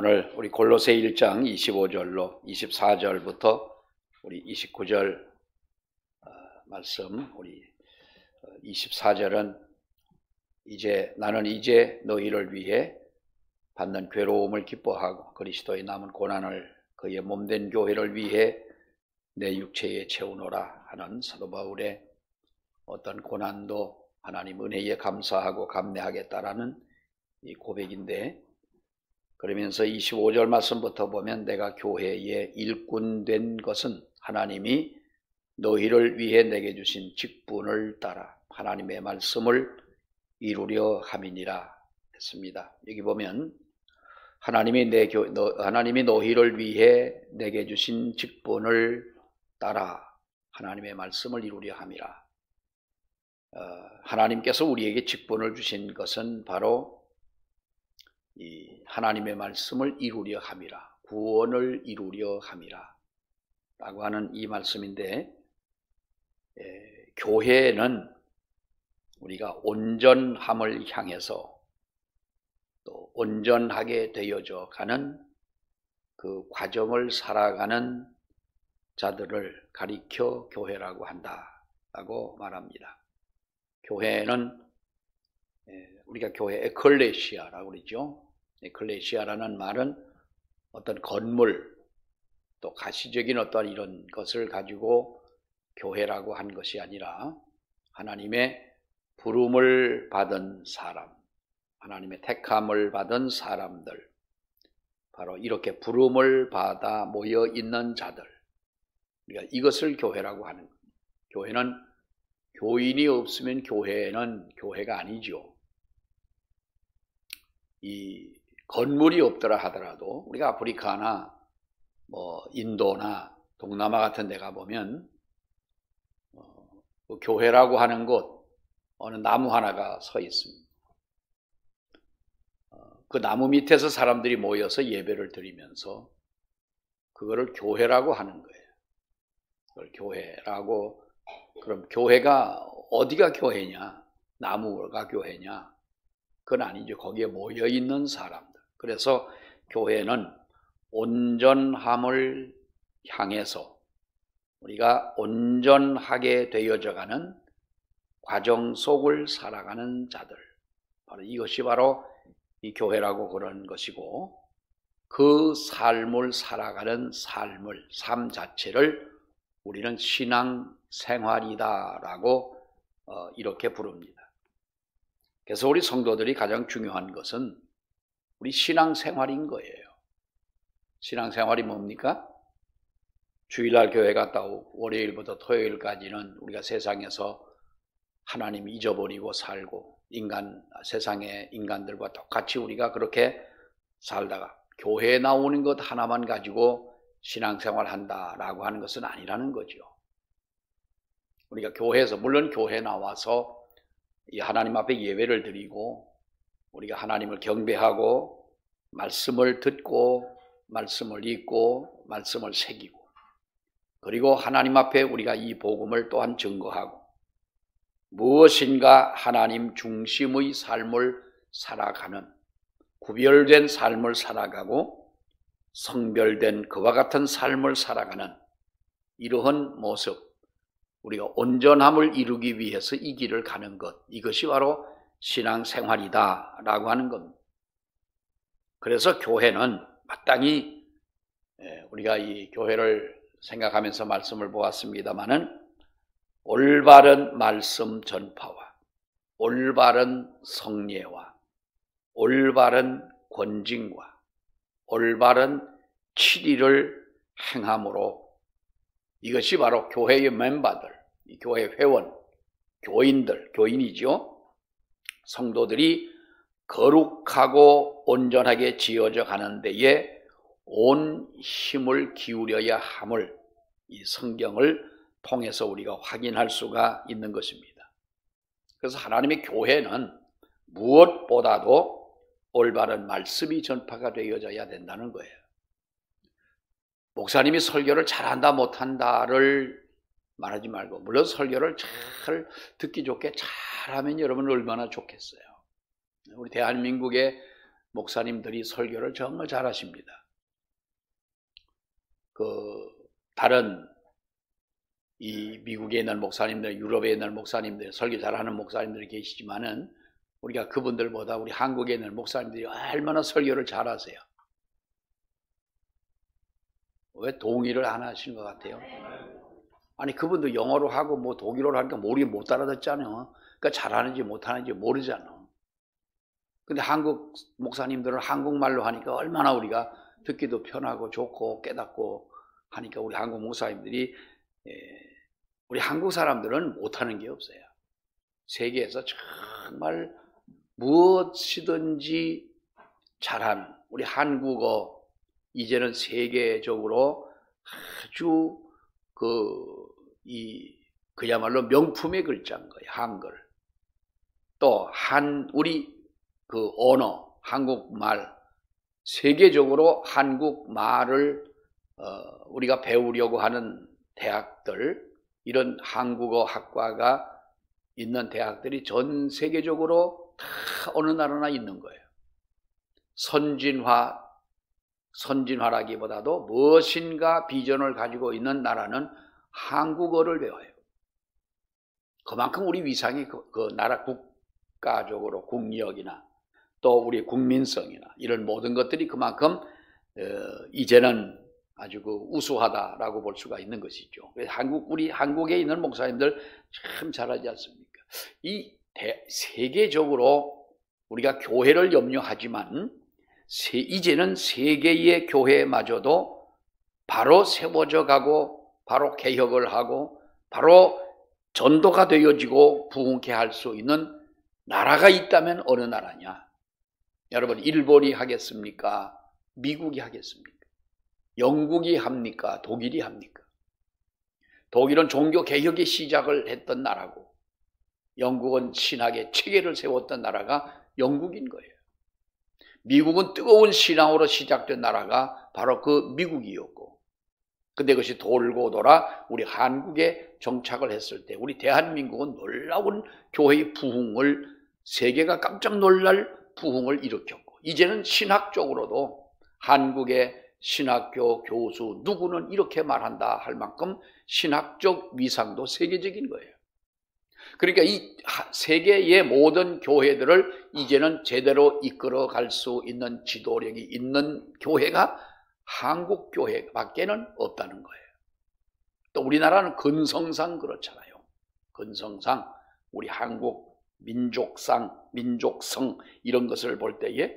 오늘 우리 골로새 1장 25절로 24절부터 우리 29절 말씀, 우리 24절은 나는 이제 너희를 위해 받는 괴로움을 기뻐하고 그리스도의 남은 고난을 그의 몸된 교회를 위해 내 육체에 채우노라 하는 사도 바울의 어떤 고난도 하나님 은혜에 감사하고 감내하겠다라는 이 고백인데, 그러면서 25절 말씀부터 보면 내가 교회의 일꾼 된 것은 하나님이 너희를 위해 내게 주신 직분을 따라 하나님의 말씀을 이루려 함이니라 했습니다. 여기 보면 하나님이 너희를 위해 내게 주신 직분을 따라 하나님의 말씀을 이루려 함이라. 하나님께서 우리에게 직분을 주신 것은 바로 이 하나님의 말씀을 이루려 함이라, 구원을 이루려 함이라 라고 하는 이 말씀인데, 교회는 우리가 온전함을 향해서 또 온전하게 되어져 가는 그 과정을 살아가는 자들을 가리켜 교회라고 한다라고 말합니다. 교회는 우리가 교회 에클레시아라고 그러죠. 에클레시아라는 말은 어떤 건물, 또 가시적인 어떤 이런 것을 가지고 교회라고 한 것이 아니라 하나님의 부름을 받은 사람, 하나님의 택함을 받은 사람들, 바로 이렇게 부름을 받아 모여 있는 자들, 우리가 이것을 교회라고 하는 겁니다. 교회는 교인이 없으면 교회는 교회가 아니죠. 이 건물이 없더라 하더라도 우리가 아프리카나 인도나 동남아 같은 데 가보면 그 교회라고 하는 곳, 어느 나무 하나가 서 있습니다. 그 나무 밑에서 사람들이 모여서 예배를 드리면서 그거를 교회라고 하는 거예요. 그걸 교회라고. 그럼 교회가 어디가 교회냐? 나무가 교회냐? 그건 아니죠. 거기에 모여 있는 사람들. 그래서 교회는 온전함을 향해서 우리가 온전하게 되어져가는 과정 속을 살아가는 자들, 바로 이것이 바로 이 교회라고 그런 것이고, 그 삶을 살아가는 삶 자체를 우리는 신앙생활이다라고 이렇게 부릅니다. 그래서 우리 성도들이 가장 중요한 것은 우리 신앙생활인 거예요. 신앙생활이 뭡니까? 주일날 교회 갔다 오고 월요일부터 토요일까지는 우리가 세상에서 하나님 잊어버리고 살고 세상의 인간들과 똑같이 우리가 그렇게 살다가 교회에 나오는 것 하나만 가지고 신앙생활 한다라고 하는 것은 아니라는 거죠. 우리가 교회에서, 물론 교회에 나와서 이 하나님 앞에 예배를 드리고 우리가 하나님을 경배하고 말씀을 듣고 말씀을 읽고 말씀을 새기고, 그리고 하나님 앞에 우리가 이 복음을 또한 증거하고 무엇인가 하나님 중심의 삶을 살아가는, 구별된 삶을 살아가고 성별된 그와 같은 삶을 살아가는 이러한 모습, 우리가 온전함을 이루기 위해서 이 길을 가는 것, 이것이 바로 신앙생활이다 라고 하는 겁니다. 그래서 교회는 마땅히, 우리가 이 교회를 생각하면서 말씀을 보았습니다마는, 올바른 말씀 전파와 올바른 성례와 올바른 권징과 올바른 치리를 행함으로, 이것이 바로 교회의 멤버들, 교회 회원, 교인이죠. 성도들이 거룩하고 온전하게 지어져 가는 데에 온 힘을 기울여야 함을 이 성경을 통해서 우리가 확인할 수가 있는 것입니다. 그래서 하나님의 교회는 무엇보다도 올바른 말씀이 전파가 되어져야 된다는 거예요. 목사님이 설교를 잘한다 못한다를 말하지 말고, 물론 설교를 잘 듣기 좋게 잘하면 여러분 얼마나 좋겠어요. 우리 대한민국의 목사님들이 설교를 정말 잘하십니다. 다른 이 미국에 있는 목사님들, 유럽에 있는 목사님들, 설교 잘하는 목사님들이 계시지만은 우리가 그분들보다 우리 한국에 있는 목사님들이 얼마나 설교를 잘하세요. 왜 동의를 안 하시는 것 같아요? 아니 그분도 영어로 하고 뭐 독일어로 하니까 우리 못 알아듣잖아요. 그러니까 잘하는지 못하는지 모르잖아. 근데 한국 목사님들은 한국말로 하니까 얼마나 우리가 듣기도 편하고 좋고 깨닫고 하니까 우리 한국 목사님들이 우리 한국 사람들은 못하는 게 없어요. 세계에서 정말 무엇이든지 잘한 우리 한국어 이제는 세계적으로 아주 그야말로 명품의 글자인 거예요. 한글. 또 우리 언어, 한국말, 세계적으로 한국말을 우리가 배우려고 하는 대학들, 이런 한국어 학과가 있는 대학들이 전 세계적으로 다 어느 나라나 있는 거예요. 선진화라기보다도 무엇인가 비전을 가지고 있는 나라는 한국어를 배워요. 그만큼 우리 위상이 그 나라 국가적으로 국력이나 또 우리 국민성이나 이런 모든 것들이 그만큼 이제는 아주 우수하다라고 볼 수가 있는 것이죠. 우리 한국에 있는 목사님들 참 잘하지 않습니까? 세계적으로 우리가 교회를 염려하지만 이제는 세계의 교회마저도 바로 세워져 가고 바로 개혁을 하고 바로 전도가 되어지고 부흥케 할 수 있는 나라가 있다면 어느 나라냐? 여러분, 일본이 하겠습니까? 미국이 하겠습니까? 영국이 합니까? 독일이 합니까? 독일은 종교 개혁의 시작을 했던 나라고 영국은 신학의 체계를 세웠던 나라가 영국인 거예요. 미국은 뜨거운 신앙으로 시작된 나라가 바로 그 미국이었고, 근데 그것이 돌고 돌아 우리 한국에 정착을 했을 때 우리 대한민국은 놀라운 교회의 부흥을, 세계가 깜짝 놀랄 부흥을 일으켰고, 이제는 신학적으로도 한국의 신학교 교수 누구는 이렇게 말한다 할 만큼 신학적 위상도 세계적인 거예요. 그러니까 이 세계의 모든 교회들을 이제는 제대로 이끌어 갈 수 있는 지도력이 있는 교회가 한국 교회밖에는 없다는 거예요. 또 우리나라는 근성상 그렇잖아요. 근성상 우리 한국 민족상, 민족성 이런 것을 볼 때에,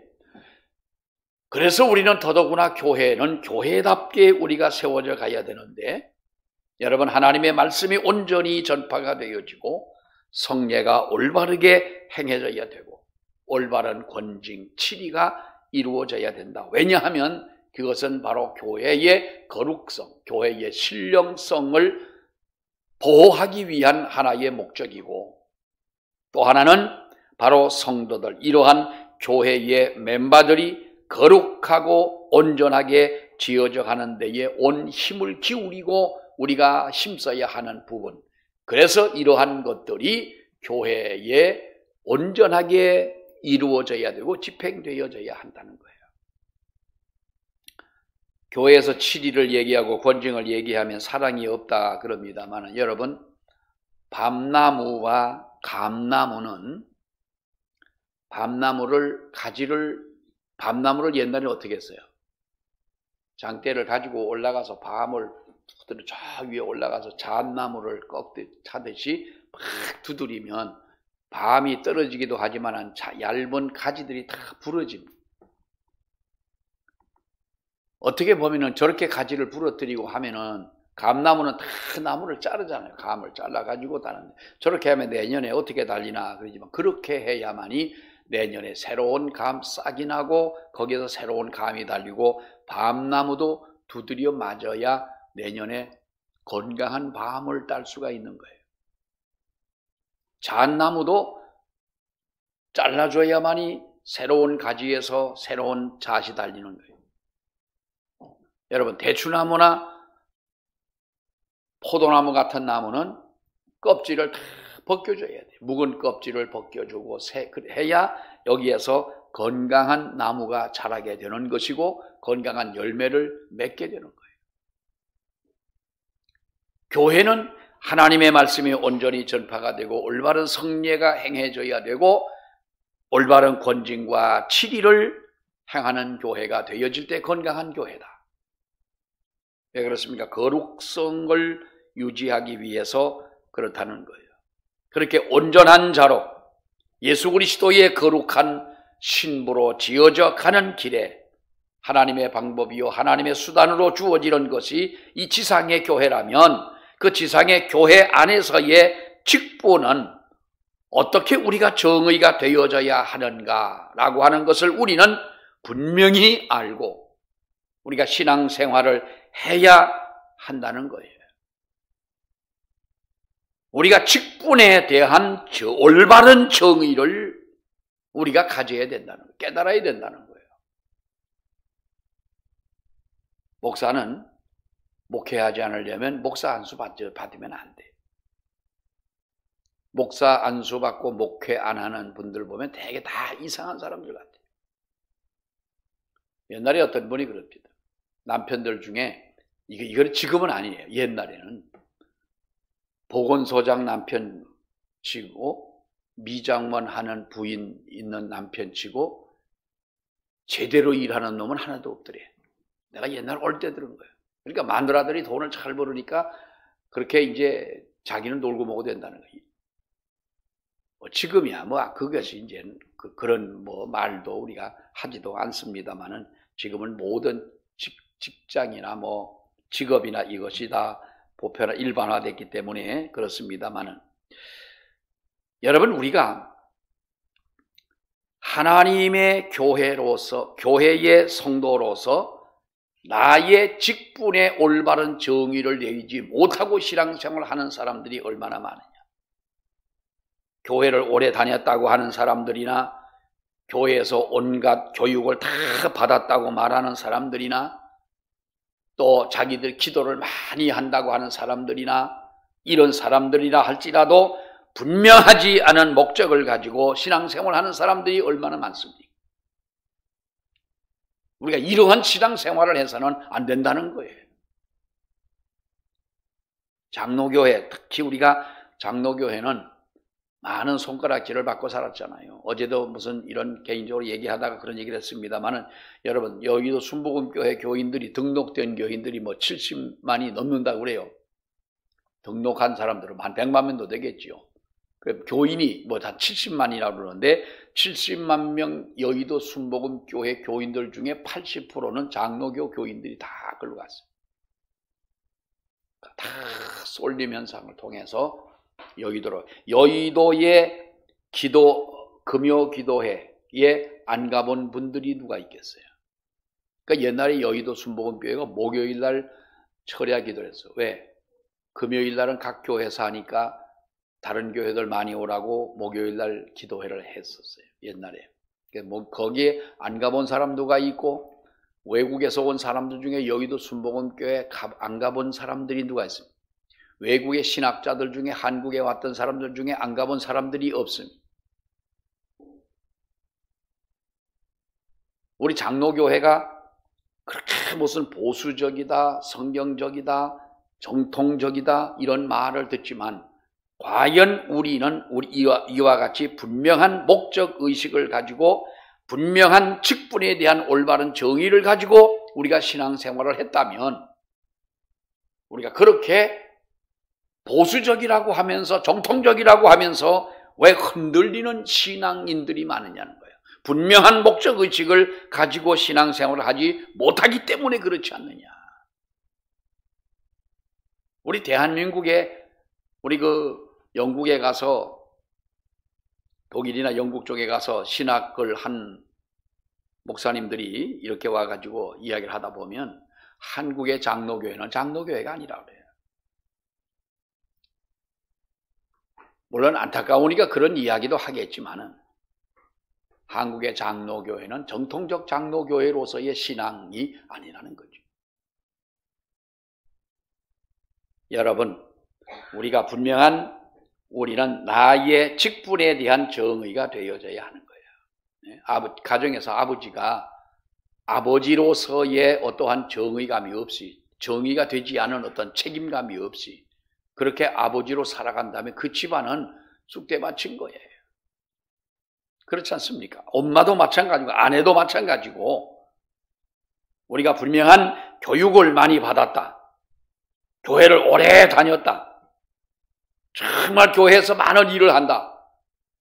그래서 우리는 더더구나 교회는 교회답게 우리가 세워져 가야 되는데, 여러분, 하나님의 말씀이 온전히 전파가 되어지고 성례가 올바르게 행해져야 되고 올바른 권징, 치리가 이루어져야 된다. 왜냐하면 그것은 바로 교회의 거룩성, 교회의 신령성을 보호하기 위한 하나의 목적이고, 또 하나는 바로 성도들, 이러한 교회의 멤버들이 거룩하고 온전하게 지어져 가는 데에 온 힘을 기울이고 우리가 힘써야 하는 부분, 그래서 이러한 것들이 교회에 온전하게 이루어져야 되고 집행되어져야 한다는 거예요. 교회에서 치리를 얘기하고 권징을 얘기하면 사랑이 없다 그럽니다만, 여러분, 밤나무와 감나무는 밤나무를 옛날에 어떻게 했어요? 장대를 가지고 올라가서 밤을 저 위에 올라가서 잣나무를 차듯이 막 두드리면 밤이 떨어지기도 하지만 얇은 가지들이 다 부러집니다. 어떻게 보면은 저렇게 가지를 부러뜨리고 하면은, 감나무는 다 나무를 자르잖아요. 감을 잘라가지고 다는데, 저렇게 하면 내년에 어떻게 달리나 그러지만, 그렇게 해야만이 내년에 새로운 감 싹이 나고 거기에서 새로운 감이 달리고 밤나무도 두드려 맞아야 내년에 건강한 밤을 딸 수가 있는 거예요. 잣나무도 잘라줘야만이 새로운 가지에서 새로운 잣이 달리는 거예요. 여러분, 대추나무나 포도나무 같은 나무는 껍질을 다 벗겨줘야 돼요. 묵은 껍질을 벗겨주고 해야 여기에서 건강한 나무가 자라게 되는 것이고 건강한 열매를 맺게 되는 거예요. 교회는 하나님의 말씀이 온전히 전파가 되고 올바른 성례가 행해져야 되고 올바른 권징과 치리를 행하는 교회가 되어질 때 건강한 교회다. 왜 그렇습니까? 거룩성을 유지하기 위해서 그렇다는 거예요. 그렇게 온전한 자로 예수 그리스도의 거룩한 신부로 지어져 가는 길에 하나님의 방법이요 하나님의 수단으로 주어지는 것이 이 지상의 교회라면 그 지상의 교회 안에서의 직분은 어떻게 우리가 정의가 되어져야 하는가라고 하는 것을 우리는 분명히 알고 우리가 신앙생활을 해야 한다는 거예요. 우리가 직분에 대한 올바른 정의를 우리가 가져야 된다는 거예요. 깨달아야 된다는 거예요. 목사는 목회하지 않으려면 목사 안수 받으면 안 돼. 목사 안수 받고 목회 안 하는 분들 보면 되게 다 이상한 사람들 같아요. 옛날에 어떤 분이 그럽니다. 남편들 중에 이건 지금은 아니에요. 옛날에는 보건소장 남편 치고 미장원 하는 부인 있는 남편 치고 제대로 일하는 놈은 하나도 없더래. 내가 옛날 올 때 들은 거예요. 그러니까 마누라들이 돈을 잘 벌으니까 그렇게 이제 자기는 놀고 먹어도 된다는 거예요. 지금이야 그것이 이제 그런 말도 우리가 하지도 않습니다만은 지금은 모든 직장이나 직업이나 이것이 다 보편화 일반화됐기 때문에 그렇습니다만은 여러분 우리가 하나님의 교회로서 교회의 성도로서 나의 직분에 올바른 정의를 내지 못하고 신앙생활을 하는 사람들이 얼마나 많으냐. 교회를 오래 다녔다고 하는 사람들이나 교회에서 온갖 교육을 다 받았다고 말하는 사람들이나 또 자기들 기도를 많이 한다고 하는 사람들이나 이런 사람들이라 할지라도 분명하지 않은 목적을 가지고 신앙생활을 하는 사람들이 얼마나 많습니까? 우리가 이러한 신앙생활을 해서는 안 된다는 거예요. 장로교회, 특히 우리가 장로교회는 많은 손가락질을 받고 살았잖아요. 어제도 무슨 이런 개인적으로 얘기하다가 그런 얘기를 했습니다만은 여러분 여기도 순복음교회 교인들이 등록된 교인들이 70만이 넘는다고 그래요. 등록한 사람들은 한 100만 명도 되겠지요. 교인이 한 70만이라고 그러는데 70만 명 여의도 순복음교회 교인들 중에 80%는 장로교 교인들이 다 글로 갔어요. 다 쏠림 현상을 통해서 여의도의 금요 기도회에 안 가본 분들이 누가 있겠어요? 그러니까 옛날에 여의도 순복음교회가 목요일 날 철야 기도를 했어요. 왜? 금요일 날은 각 교회에서 하니까 다른 교회들 많이 오라고 목요일 날 기도회를 했었어요. 옛날에. 거기에 안 가본 사람 누가 있고 외국에서 온 사람들 중에 여의도 순복음교회 안 가본 사람들이 누가 있습니까? 외국의 신학자들 중에 한국에 왔던 사람들 중에 안 가본 사람들이 없습니다. 우리 장로교회가 그렇게 무슨 보수적이다, 성경적이다, 정통적이다 이런 말을 듣지만 과연 우리는 이와 같이 분명한 목적의식을 가지고 분명한 직분에 대한 올바른 정의를 가지고 우리가 신앙생활을 했다면 우리가 그렇게 보수적이라고 하면서 정통적이라고 하면서 왜 흔들리는 신앙인들이 많으냐는 거예요. 분명한 목적의식을 가지고 신앙생활을 하지 못하기 때문에 그렇지 않느냐. 우리 대한민국에 우리 영국에 가서 독일이나 영국 쪽에 가서 신학을 한 목사님들이 이렇게 와가지고 이야기를 하다 보면 한국의 장로교회는 장로교회가 아니라 그래요. 물론 안타까우니까 그런 이야기도 하겠지만은 한국의 장로교회는 정통적 장로교회로서의 신앙이 아니라는 거죠. 여러분, 우리가 우리는 나의 직분에 대한 정의가 되어져야 하는 거예요. 가정에서 아버지가 아버지로서의 어떠한 정의감이 없이, 정의가 되지 않은 어떤 책임감이 없이 그렇게 아버지로 살아간다면 그 집안은 쑥대밭인 거예요. 그렇지 않습니까? 엄마도 마찬가지고 아내도 마찬가지고 우리가 분명한 교육을 많이 받았다. 교회를 오래 다녔다. 정말 교회에서 많은 일을 한다.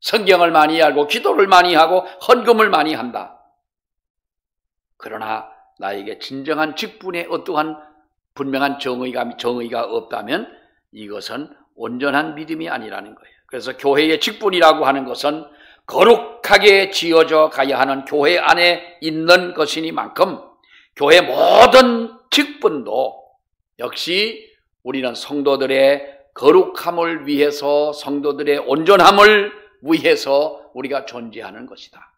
성경을 많이 알고 기도를 많이 하고 헌금을 많이 한다. 그러나 나에게 진정한 직분에 어떠한 분명한 정의가 없다면 이것은 온전한 믿음이 아니라는 거예요. 그래서 교회의 직분이라고 하는 것은 거룩하게 지어져 가야 하는 교회 안에 있는 것이니만큼 교회 모든 직분도 역시 우리는 성도들의 거룩함을 위해서, 성도들의 온전함을 위해서 우리가 존재하는 것이다.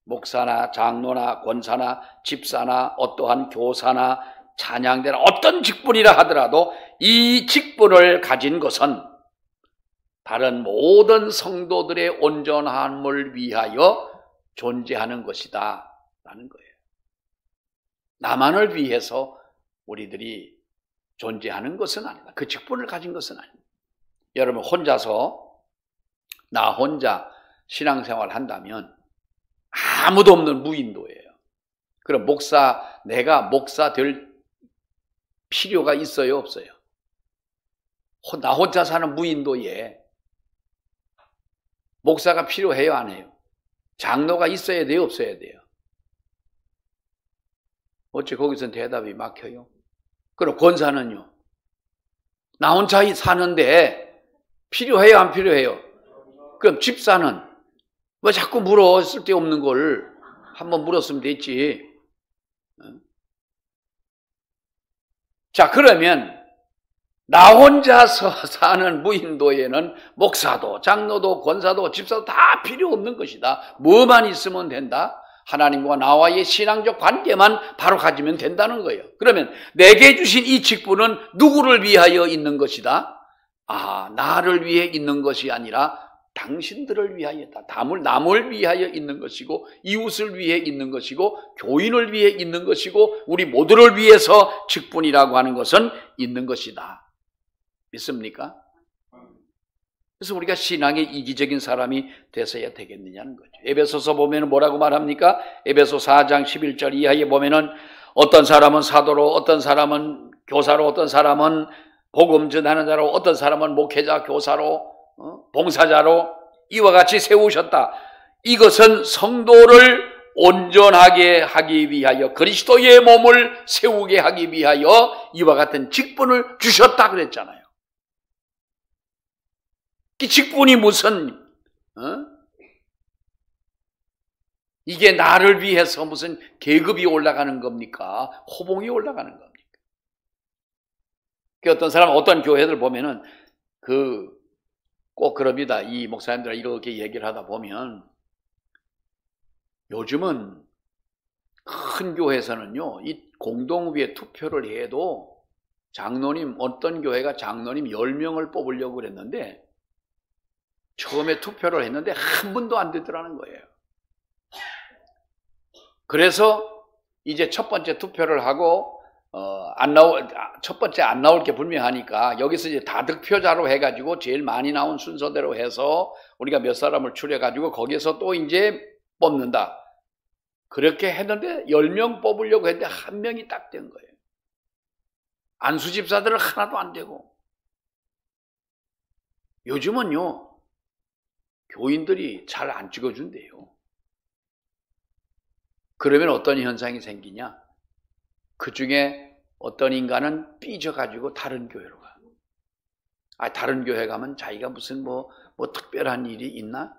목사나 장로나 권사나 집사나 어떠한 교사나 찬양대나 어떤 직분이라 하더라도 이 직분을 가진 것은 다른 모든 성도들의 온전함을 위하여 존재하는 것이다 라는 거예요. 나만을 위해서 우리들이 존재하는 것은 아니다. 그 직분을 가진 것은 아니다. 여러분 나 혼자 신앙생활을 한다면 아무도 없는 무인도예요. 그럼 내가 목사 될 필요가 있어요, 없어요? 나 혼자 사는 무인도에 목사가 필요해요, 안 해요? 장로가 있어야 돼요, 없어야 돼요? 어째 거기선 대답이 막혀요? 그럼 권사는요? 나 혼자 사는데 필요해요, 안 필요해요? 그럼 집사는 왜 자꾸 물어? 쓸데없는 걸 한번 물었으면 됐지. 자, 그러면 나 혼자서 사는 무인도에는 목사도 장로도 권사도 집사도 다 필요 없는 것이다. 뭐만 있으면 된다. 하나님과 나와의 신앙적 관계만 바로 가지면 된다는 거예요. 그러면 내게 주신 이 직분은 누구를 위하여 있는 것이다? 나를 위해 있는 것이 아니라 당신들을 위하여다. 남을 위하여 있는 것이고 이웃을 위해 있는 것이고 교인을 위해 있는 것이고 우리 모두를 위해서 직분이라고 하는 것은 있는 것이다. 믿습니까? 그래서 우리가 신앙의 이기적인 사람이 되어야 되겠느냐는 거죠. 에베소서 보면 뭐라고 말합니까? 에베소 4장 11절 이하에 보면은 어떤 사람은 사도로, 어떤 사람은 교사로, 어떤 사람은 복음 전하는 자로, 어떤 사람은 목회자, 교사로, 봉사자로 이와 같이 세우셨다. 이것은 성도를 온전하게 하기 위하여 그리스도의 몸을 세우게 하기 위하여 이와 같은 직분을 주셨다 그랬잖아요. 이 직분이 무슨 이게 나를 위해서 무슨 계급이 올라가는 겁니까? 호봉이 올라가는 겁니까? 어떤 사람, 어떤 교회들 보면은 꼭 그럽니다. 이 목사님들 이렇게 얘기를 하다 보면 요즘은 큰 교회에서는요, 이 공동위에 투표를 해도 어떤 교회가 장로님 10명을 뽑으려고 그랬는데 처음에 투표를 했는데 한 분도 안 되더라는 거예요. 그래서 이제 첫 번째 투표를 하고 첫 번째 안 나올 게 분명하니까 여기서 이제 다득표자로 해가지고 제일 많이 나온 순서대로 해서 우리가 몇 사람을 추려가지고 거기에서 또 이제 뽑는다. 그렇게 했는데 10명 뽑으려고 했는데 한 명이 딱 된 거예요. 안수 집사들은 하나도 안 되고. 요즘은요, 교인들이 잘 안 찍어준대요. 그러면 어떤 현상이 생기냐? 그 중에 어떤 인간은 삐져가지고 다른 교회로 가. 다른 교회 가면 자기가 무슨 뭐 특별한 일이 있나?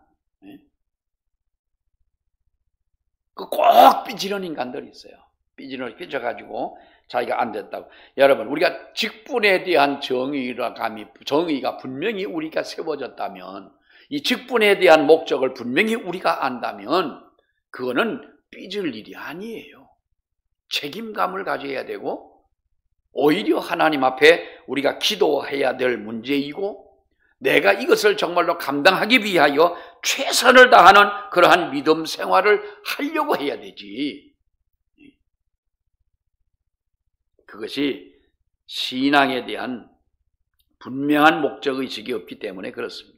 꼭 삐지는 인간들이 있어요. 삐져가지고 자기가 안 됐다고. 여러분, 우리가 직분에 대한 정의가 분명히 우리가 세워졌다면, 이 직분에 대한 목적을 분명히 우리가 안다면 그거는 삐질 일이 아니에요. 책임감을 가져야 되고 오히려 하나님 앞에 우리가 기도해야 될 문제이고 내가 이것을 정말로 감당하기 위하여 최선을 다하는 그러한 믿음 생활을 하려고 해야 되지. 그것이 신앙에 대한 분명한 목적의식이 없기 때문에 그렇습니다.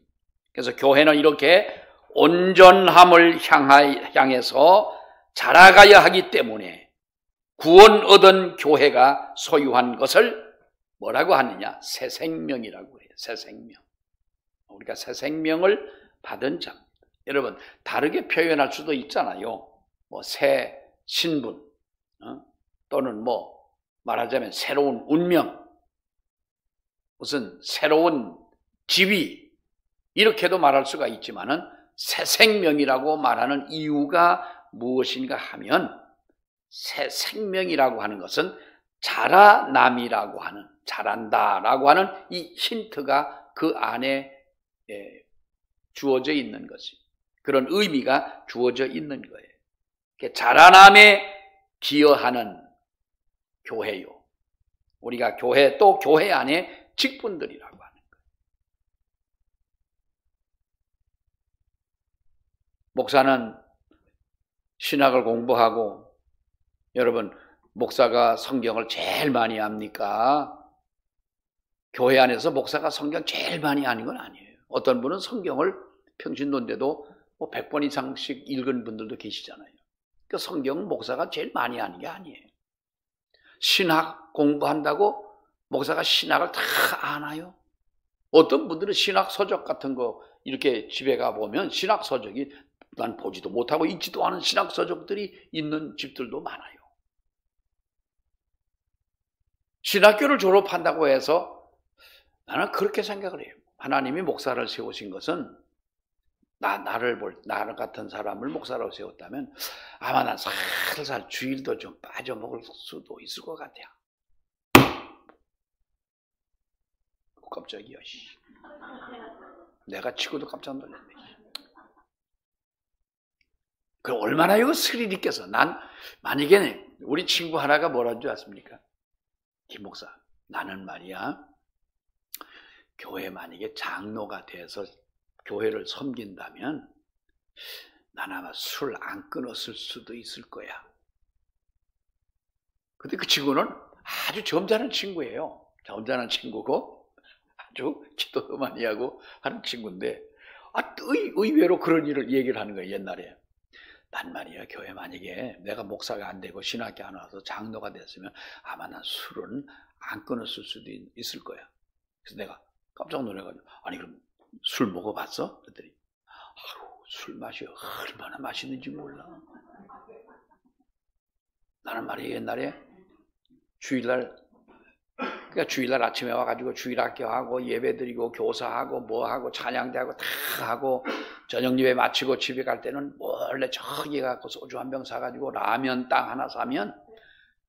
그래서 교회는 이렇게 온전함을 향해서 자라가야 하기 때문에 구원 얻은 교회가 소유한 것을 뭐라고 하느냐? 새 생명이라고 해요. 새 생명. 우리가 새 생명을 받은 자입니다. 여러분, 다르게 표현할 수도 있잖아요. 뭐 새 신분, 또는 뭐 말하자면 새로운 운명, 무슨 새로운 지위, 이렇게도 말할 수가 있지만은 새 생명이라고 말하는 이유가 무엇인가 하면, 새 생명이라고 하는 것은 자라남이라고 하는, 자란다라고 하는 이 힌트가 그 안에 주어져 있는 것이, 그런 의미가 주어져 있는 거예요. 자라남에 기여하는 교회요. 우리가 교회, 또 교회 안에 직분들이라고 하는 거예요. 목사는 신학을 공부하고, 여러분, 목사가 성경을 제일 많이 합니까? 교회 안에서 목사가 성경 제일 많이 하는 건 아니에요. 어떤 분은 성경을 평신도인데도 뭐 100번 이상씩 읽은 분들도 계시잖아요. 그 성경은 목사가 제일 많이 하는 게 아니에요. 신학 공부한다고 목사가 신학을 다 아나요? 어떤 분들은 신학 서적 같은 거 이렇게 집에 가보면 신학 서적이 난 보지도 못하고 읽지도 않은 신학 서적들이 있는 집들도 많아요. 신학교를 졸업한다고 해서 나는 그렇게 생각을 해요. 하나님이 목사를 세우신 것은 나를 같은 사람을 목사로 세웠다면 아마 난 살살 주일도 좀 빠져먹을 수도 있을 것 같아요. 깜짝이야. 내가 치고도 깜짝 놀랐네. 그럼 얼마나 이거 스릴 있겠어. 난 만약에 우리 친구 하나가 뭐라는 줄 아십니까? 김 목사, 나는 말이야, 교회 만약에 장로가 돼서 교회를 섬긴다면 난 아마 술 안 끊었을 수도 있을 거야. 근데 그 친구는 아주 점잖은 친구예요. 점잖은 친구고 아주 기도도 많이 하고 하는 친구인데, 의외로 그런 일을 얘기를 하는 거예요. 옛날에 난 말이야, 교회 만약에 내가 목사가 안 되고 신학교 안 와서 장로가 됐으면 아마 난 술은 안 끊었을 수도 있을 거야. 그래서 내가 깜짝 놀라가지고, 아니 그럼 술 먹어봤어? 그랬더니 술 맛이 얼마나 맛있는지 몰라. 나는 말이야, 옛날에 주일날, 그러니까 주일날 아침에 와가지고 주일학교 하고 예배 드리고 교사하고 뭐하고 찬양대하고 다 하고 저녁 예배 마치고 집에 갈 때는 원래 저기 가서 소주 한 병 사가지고 라면 땅 하나 사면,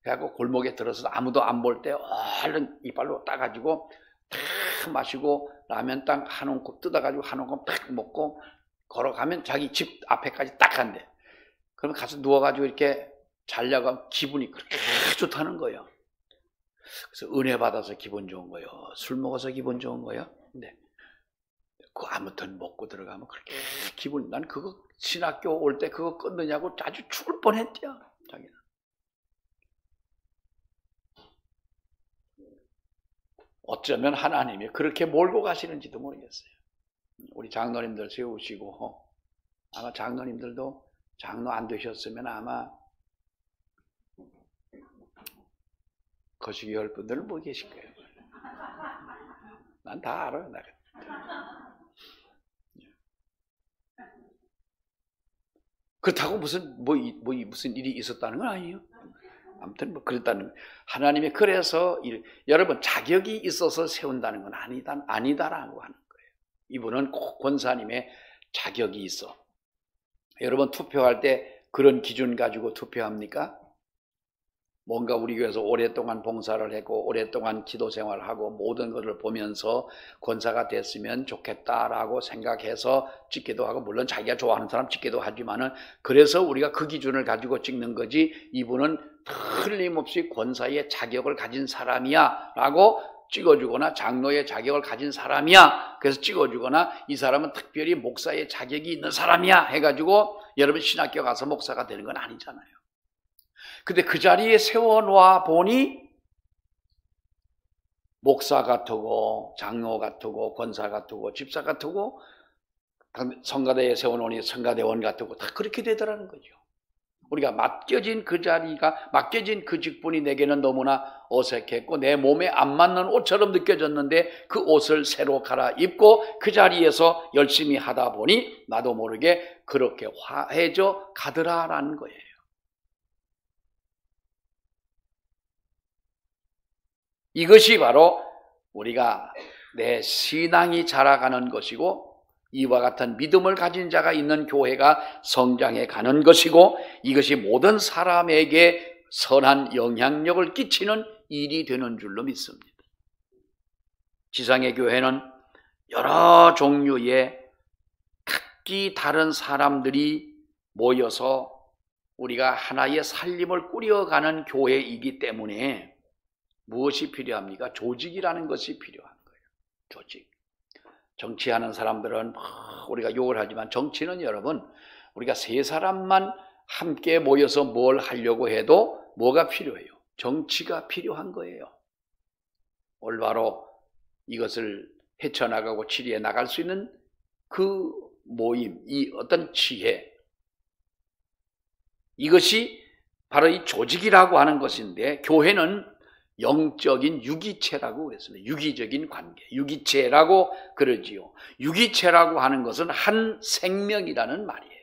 그래갖고 골목에 들어서 아무도 안 볼 때 얼른 이빨로 따가지고 탁 마시고 라면 땅 한 움큼 뜯어가지고 한 움큼 탁 먹고 걸어가면 자기 집 앞에까지 딱 간대. 그럼 가서 누워가지고 이렇게 자려고 기분이 그렇게 좋다는 거예요. 그래서 은혜 받아서 기분 좋은 거예요. 술 먹어서 기분 좋은 거예요. 근데 그 아무튼 먹고 들어가면 그렇게 난 그거 신학교 올 때 그거 끊느냐고 아주 죽을 뻔했대요. 자기는. 어쩌면 하나님이 그렇게 몰고 가시는지도 모르겠어요. 우리 장로님들 세우시고, 아마 장로님들도 장로 안 되셨으면 아마 거시기 할 분들은 뭐 계실 거예요. 난 다 알아요. 그렇다고 무슨 일이 있었다는 건 아니에요. 아무튼 뭐 그랬다는, 하나님이 그래서 여러분 자격이 있어서 세운다는 건 아니다라고 하는 거예요. 이분은 권사님의 자격이 있어. 여러분 투표할 때 그런 기준 가지고 투표합니까? 뭔가 우리 교회에서 오랫동안 봉사를 했고 오랫동안 기도 생활을 하고 모든 것을 보면서 권사가 됐으면 좋겠다라고 생각해서 찍기도 하고, 물론 자기가 좋아하는 사람 찍기도 하지만은, 그래서 우리가 그 기준을 가지고 찍는 거지, 이분은 틀림없이 권사의 자격을 가진 사람이야 라고 찍어주거나 장로의 자격을 가진 사람이야. 그래서 찍어주거나 이 사람은 특별히 목사의 자격이 있는 사람이야 해가지고 여러분 신학교 가서 목사가 되는 건 아니잖아요. 근데 그 자리에 세워놓아 보니 목사 같으고 장로 같으고 권사 같으고 집사 같으고 성가대에 세워놓으니 성가대원 같으고 다 그렇게 되더라는 거죠. 우리가 맡겨진 그 자리가, 맡겨진 그 직분이 내게는 너무나 어색했고 내 몸에 안 맞는 옷처럼 느껴졌는데 그 옷을 새로 갈아입고 그 자리에서 열심히 하다 보니 나도 모르게 그렇게 화해져 가더라라는 거예요. 이것이 바로 우리가 내 신앙이 자라가는 것이고 이와 같은 믿음을 가진 자가 있는 교회가 성장해 가는 것이고 이것이 모든 사람에게 선한 영향력을 끼치는 일이 되는 줄로 믿습니다. 지상의 교회는 여러 종류의 각기 다른 사람들이 모여서 우리가 하나의 살림을 꾸려가는 교회이기 때문에 무엇이 필요합니까? 조직이라는 것이 필요한 거예요. 조직. 정치하는 사람들은 우리가 욕을 하지만 정치는 여러분 우리가 세 사람만 함께 모여서 뭘 하려고 해도 뭐가 필요해요? 정치가 필요한 거예요. 올바로 이것을 헤쳐나가고 치리해 나갈 수 있는 그 모임, 이 어떤 지혜, 이것이 바로 이 조직이라고 하는 것인데 교회는 영적인 유기체라고 했습니다. 유기적인 관계, 유기체라고 그러지요. 유기체라고 하는 것은 한 생명이라는 말이에요.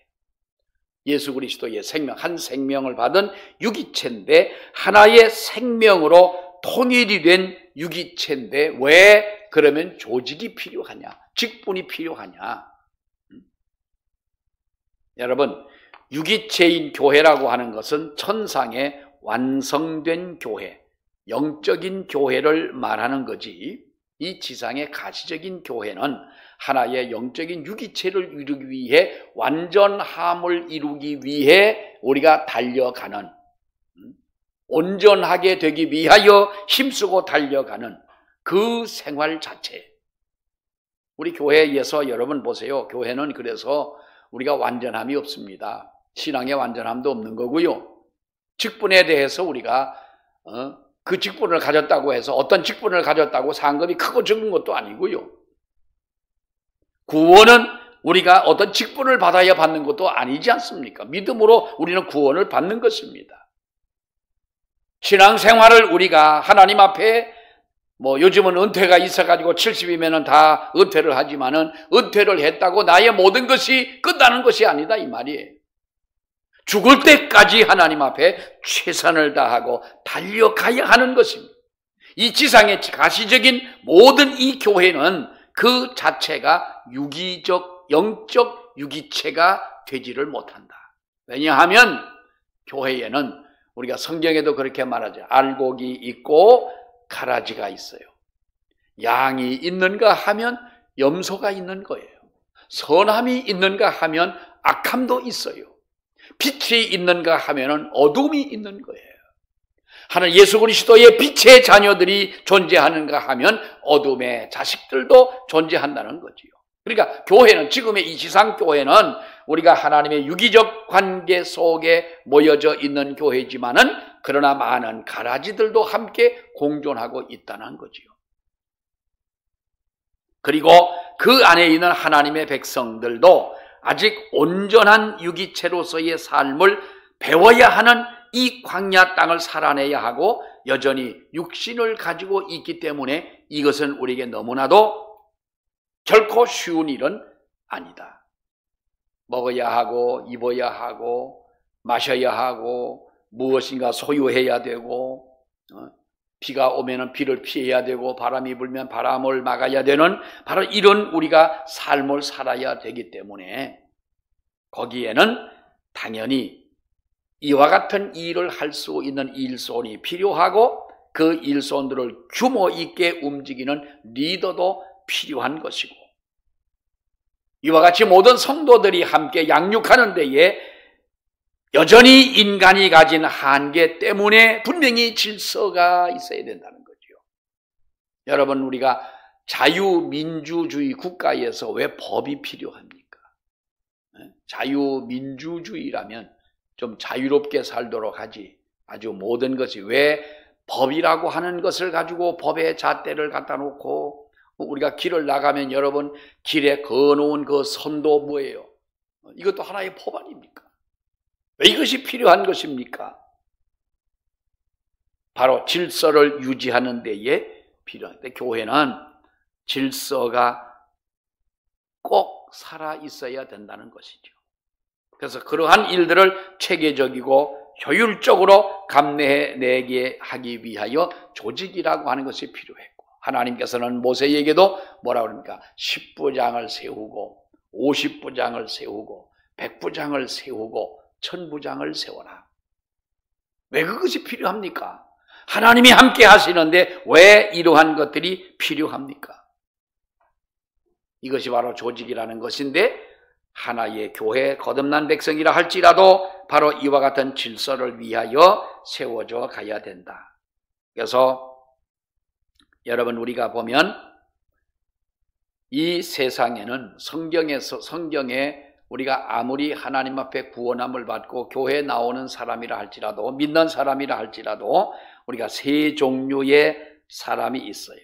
예수 그리스도의 생명, 한 생명을 받은 유기체인데 하나의 생명으로 통일이 된 유기체인데 왜 그러면 조직이 필요하냐? 직분이 필요하냐? 여러분, 유기체인 교회라고 하는 것은 천상의 완성된 교회, 영적인 교회를 말하는 거지 이 지상의 가시적인 교회는 하나의 영적인 유기체를 이루기 위해 완전함을 이루기 위해 우리가 달려가는 온전하게 되기 위하여 힘쓰고 달려가는 그 생활 자체. 우리 교회에서 여러분 보세요. 교회는 그래서 우리가 완전함이 없습니다. 신앙의 완전함도 없는 거고요. 직분에 대해서 우리가 그 직분을 가졌다고 해서 어떤 직분을 가졌다고 상급이 크고 적은 것도 아니고요. 구원은 우리가 어떤 직분을 받아야 받는 것도 아니지 않습니까? 믿음으로 우리는 구원을 받는 것입니다. 신앙생활을 우리가 하나님 앞에 요즘은 은퇴가 있어가지고 70이면 다 은퇴를 하지만은 은퇴를 했다고 나의 모든 것이 끝나는 것이 아니다 이 말이에요. 죽을 때까지 하나님 앞에 최선을 다하고 달려가야 하는 것입니다. 이 지상의 가시적인 모든 이 교회는 그 자체가 유기적, 영적 유기체가 되지를 못한다. 왜냐하면 교회에는 우리가 성경에도 그렇게 말하죠. 알곡이 있고 가라지가 있어요. 양이 있는가 하면 염소가 있는 거예요. 선함이 있는가 하면 악함도 있어요. 빛이 있는가 하면 어둠이 있는 거예요. 하나님 예수 그리스도의 빛의 자녀들이 존재하는가 하면 어둠의 자식들도 존재한다는 거지요. 그러니까 교회는 지금의 이 지상교회는 우리가 하나님의 유기적 관계 속에 모여져 있는 교회지만은 그러나 많은 가라지들도 함께 공존하고 있다는 거지요. 그리고 그 안에 있는 하나님의 백성들도 아직 온전한 유기체로서의 삶을 배워야 하는 이 광야 땅을 살아내야 하고 여전히 육신을 가지고 있기 때문에 이것은 우리에게 너무나도 결코 쉬운 일은 아니다. 먹어야 하고 입어야 하고 마셔야 하고 무엇인가 소유해야 되고 비가 오면 비를 피해야 되고 바람이 불면 바람을 막아야 되는 바로 이런 우리가 삶을 살아야 되기 때문에 거기에는 당연히 이와 같은 일을 할 수 있는 일손이 필요하고 그 일손들을 규모 있게 움직이는 리더도 필요한 것이고 이와 같이 모든 성도들이 함께 양육하는 데에 여전히 인간이 가진 한계 때문에 분명히 질서가 있어야 된다는 거죠. 여러분, 우리가 자유민주주의 국가에서 왜 법이 필요합니까? 자유민주주의라면 좀 자유롭게 살도록 하지, 아주 모든 것이 왜 법이라고 하는 것을 가지고 법의 잣대를 갖다 놓고, 우리가 길을 나가면 여러분 길에 그어놓은 그 선도 뭐예요? 이것도 하나의 법 아닙니까? 왜 이것이 필요한 것입니까? 바로 질서를 유지하는 데에 필요한데, 교회는 질서가 꼭 살아 있어야 된다는 것이죠. 그래서 그러한 일들을 체계적이고 효율적으로 감내내게 하기 위하여 조직이라고 하는 것이 필요했고, 하나님께서는 모세에게도 뭐라고 합니까? 10부장을 세우고 50부장을 세우고 100부장을 세우고 1000부장을 세워라. 왜 그것이 필요합니까? 하나님이 함께 하시는데 왜 이러한 것들이 필요합니까? 이것이 바로 조직이라는 것인데, 하나의 교회 거듭난 백성이라 할지라도 바로 이와 같은 질서를 위하여 세워져 가야 된다. 그래서 여러분, 우리가 보면 이 세상에는 성경에 우리가 아무리 하나님 앞에 구원함을 받고 교회에 나오는 사람이라 할지라도, 믿는 사람이라 할지라도 우리가 세 종류의 사람이 있어요.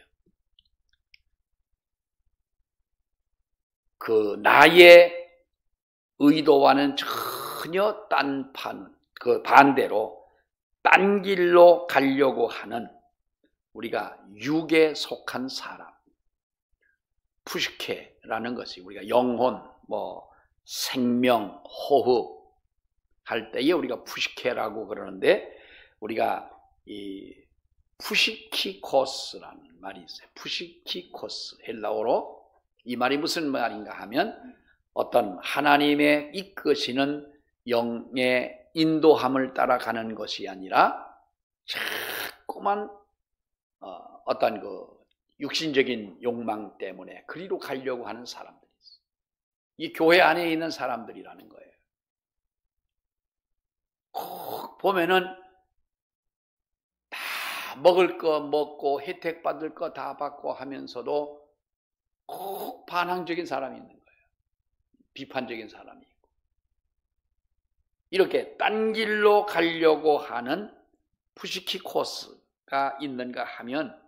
그 나의 의도와는 전혀 그 반대로 딴 길로 가려고 하는, 우리가 육에 속한 사람, 푸시케라는 것이 우리가 영혼, 생명, 호흡 할 때에 우리가 푸시케라고 그러는데, 우리가 이 푸시키코스라는 말이 있어요. 푸시키코스, 헬라어로. 이 말이 무슨 말인가 하면, 어떤 하나님의 이끄시는 영의 인도함을 따라가는 것이 아니라 자꾸만 어떤 그 육신적인 욕망 때문에 그리로 가려고 하는 사람들이 있어요. 이 교회 안에 있는 사람들이라는 거예요. 꼭 보면은 다 먹을 거 먹고 혜택 받을 거 다 받고 하면서도 꼭 반항적인 사람이 있는 거예요. 비판적인 사람이 있고. 이렇게 딴 길로 가려고 하는 푸시키코스가 있는가 하면,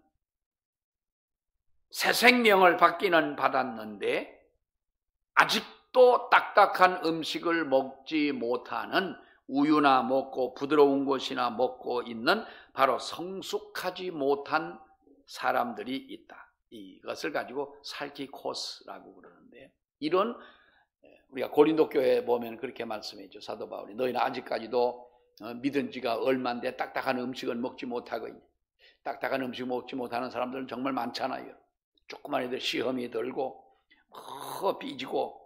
새 생명을 받기는 받았는데 아직도 딱딱한 음식을 먹지 못하는, 우유나 먹고 부드러운 것이나 먹고 있는 바로 성숙하지 못한 사람들이 있다. 이것을 가지고 살키코스라고 그러는데, 이런, 우리가 고린도 교회에 보면 그렇게 말씀했죠. 사도 바울이 너희는 아직까지도 믿은 지가 얼마인데 딱딱한 음식을 먹지 못하고 있냐. 딱딱한 음식 먹지 못하는 사람들은 정말 많잖아요. 조그만 애들 시험이 들고 삐지고,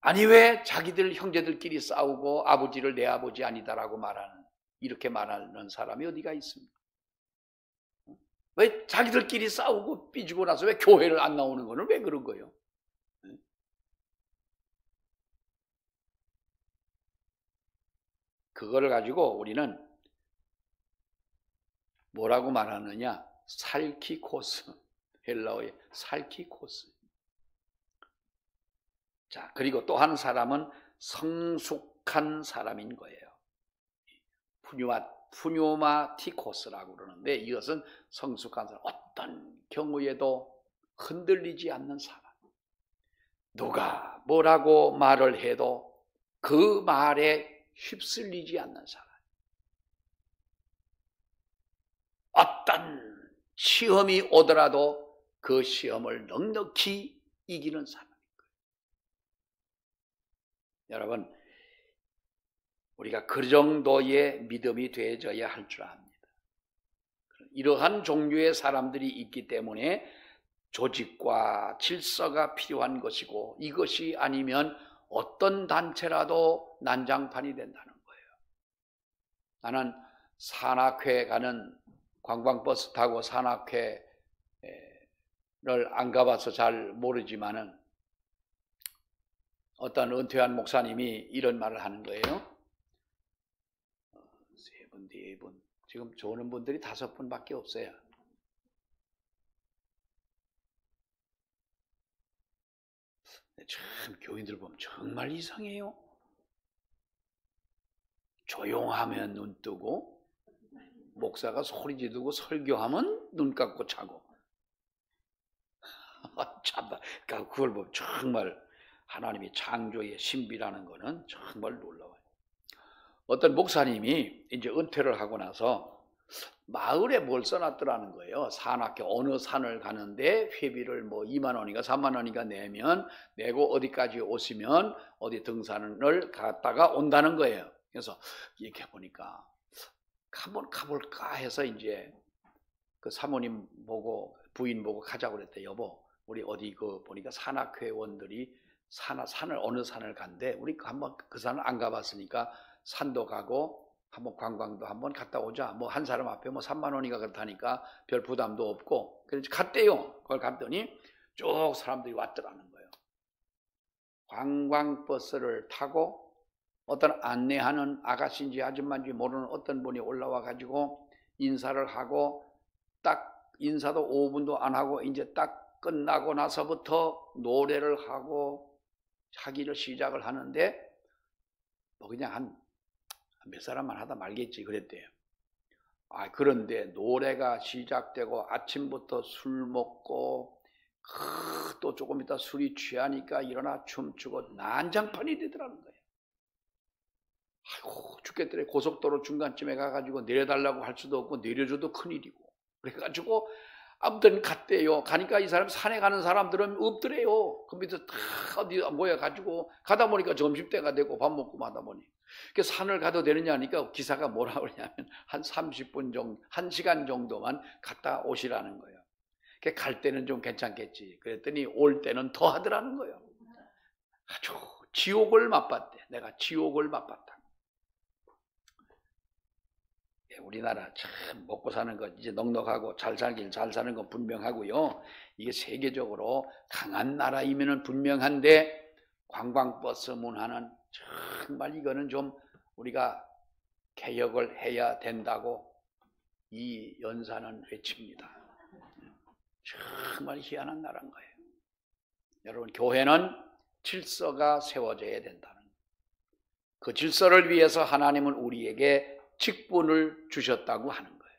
아니 왜 자기들 형제들끼리 싸우고 아버지를 내 아버지 아니다라고 말하는, 이렇게 말하는 사람이 어디가 있습니까? 왜 자기들끼리 싸우고 삐지고 나서 왜 교회를 안 나오는 거는 왜 그런 거예요? 그거를 가지고 우리는 뭐라고 말하느냐? 살키코스, 헬라어의 살키코스. 자, 그리고 또 한 사람은 성숙한 사람인 거예요. 푸뉴마티코스라고 그러는데, 이것은 성숙한 사람, 어떤 경우에도 흔들리지 않는 사람. 누가 뭐라고 말을 해도 그 말에 휩쓸리지 않는 사람. 어떤 시험이 오더라도 그 시험을 넉넉히 이기는 사람인 거예요. 여러분, 우리가 그 정도의 믿음이 되어져야 할 줄 압니다. 이러한 종류의 사람들이 있기 때문에 조직과 질서가 필요한 것이고, 이것이 아니면 어떤 단체라도 난장판이 된다는 거예요. 나는 산악회 가는 관광버스 타고 산악회를 안 가봐서 잘 모르지만은, 어떤 은퇴한 목사님이 이런 말을 하는 거예요. 3분, 4분, 지금 좋은 분들이 5분밖에 없어요. 참 교인들 보면 정말 이상해요. 조용하면 눈 뜨고 목사가 소리 지르고 설교하면 눈 감고 자고. 참다. 그러니까 그걸 보면 정말 하나님이 창조의 신비라는 거는 정말 놀라워요. 어떤 목사님이 이제 은퇴를 하고 나서 마을에 뭘 써놨더라는 거예요. 산악회 어느 산을 가는데 회비를 뭐 2만 원인가 3만 원인가 내고 어디까지 오시면 어디 등산을 갔다가 온다는 거예요. 그래서 이렇게 보니까 한번 가볼까 해서 이제 그 사모님 보고 부인 보고 가자고 그랬대. 여보, 우리 어디 그 보니까 산악회원들이 산을 어느 산을 간대. 우리 한번 그 산을 안 가봤으니까 산도 가고 한번 관광도 한번 갔다 오자. 뭐 한 사람 앞에 뭐 3만 원인가 그렇다니까 별 부담도 없고. 그래서 갔대요. 그걸 갔더니 쭉 사람들이 왔더라는 거예요. 관광버스를 타고 어떤 안내하는 아가씨인지 아줌마인지 모르는 어떤 분이 올라와 가지고 인사를 하고 딱 인사도 5분도 안 하고 이제 딱 끝나고 나서부터 노래를 하고 하기를 시작을 하는데 뭐 그냥 한 몇 사람만 하다 말겠지 그랬대요. 그런데 노래가 시작되고 아침부터 술 먹고 또 조금 있다 술이 취하니까 일어나 춤추고 난장판이 되더라는 거예요. 아이고 죽겠더래. 고속도로 중간쯤에 가가지고 내려달라고 할 수도 없고 내려줘도 큰일이고 그래가지고 아무튼 갔대요. 가니까 이 사람 산에 가는 사람들은 없더래요. 그 밑에 다 어디 모여가지고 가다 보니까 점심때가 되고 밥 먹고 하다 보니 그 산을 가도 되느냐 하니까 기사가 뭐라 그러냐면 한 30분 정도, 1시간 정도만 갔다 오시라는 거예요. 갈 때는 좀 괜찮겠지. 그랬더니 올 때는 더 하더라는 거예요. 아주 지옥을 맛봤대. 내가 지옥을 맛봤다. 우리나라 참 먹고 사는 거 이제 넉넉하고 잘 살긴 잘 사는 건 분명하고요. 이게 세계적으로 강한 나라이면은 분명한데 관광버스 문화는 정말 이거는 좀 우리가 개혁을 해야 된다고 이 연사는 외칩니다. 정말 희한한 나라인 거예요. 여러분 교회는 질서가 세워져야 된다는 거예요. 그 질서를 위해서 하나님은 우리에게 직분을 주셨다고 하는 거예요.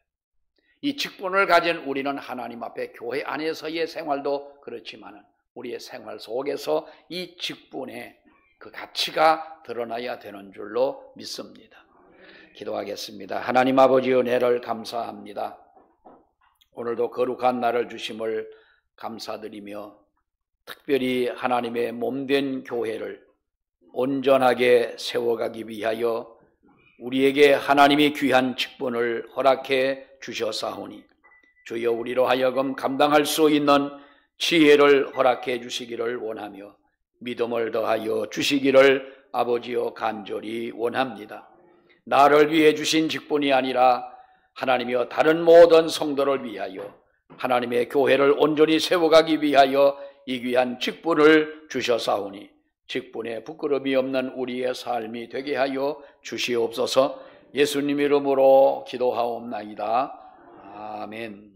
이 직분을 가진 우리는 하나님 앞에 교회 안에서의 생활도 그렇지만 우리의 생활 속에서 이 직분의 그 가치가 드러나야 되는 줄로 믿습니다. 기도하겠습니다. 하나님 아버지 은혜를 감사합니다. 오늘도 거룩한 날을 주심을 감사드리며 특별히 하나님의 몸된 교회를 온전하게 세워가기 위하여 우리에게 하나님이 귀한 직분을 허락해 주셨사오니 주여 우리로 하여금 감당할 수 있는 지혜를 허락해 주시기를 원하며 믿음을 더하여 주시기를 아버지여 간절히 원합니다. 나를 위해 주신 직분이 아니라 하나님이여 다른 모든 성도를 위하여 하나님의 교회를 온전히 세워가기 위하여 이 귀한 직분을 주셨사오니 직분에 부끄러움이 없는 우리의 삶이 되게 하여 주시옵소서. 예수님 이름으로 기도하옵나이다. 아멘.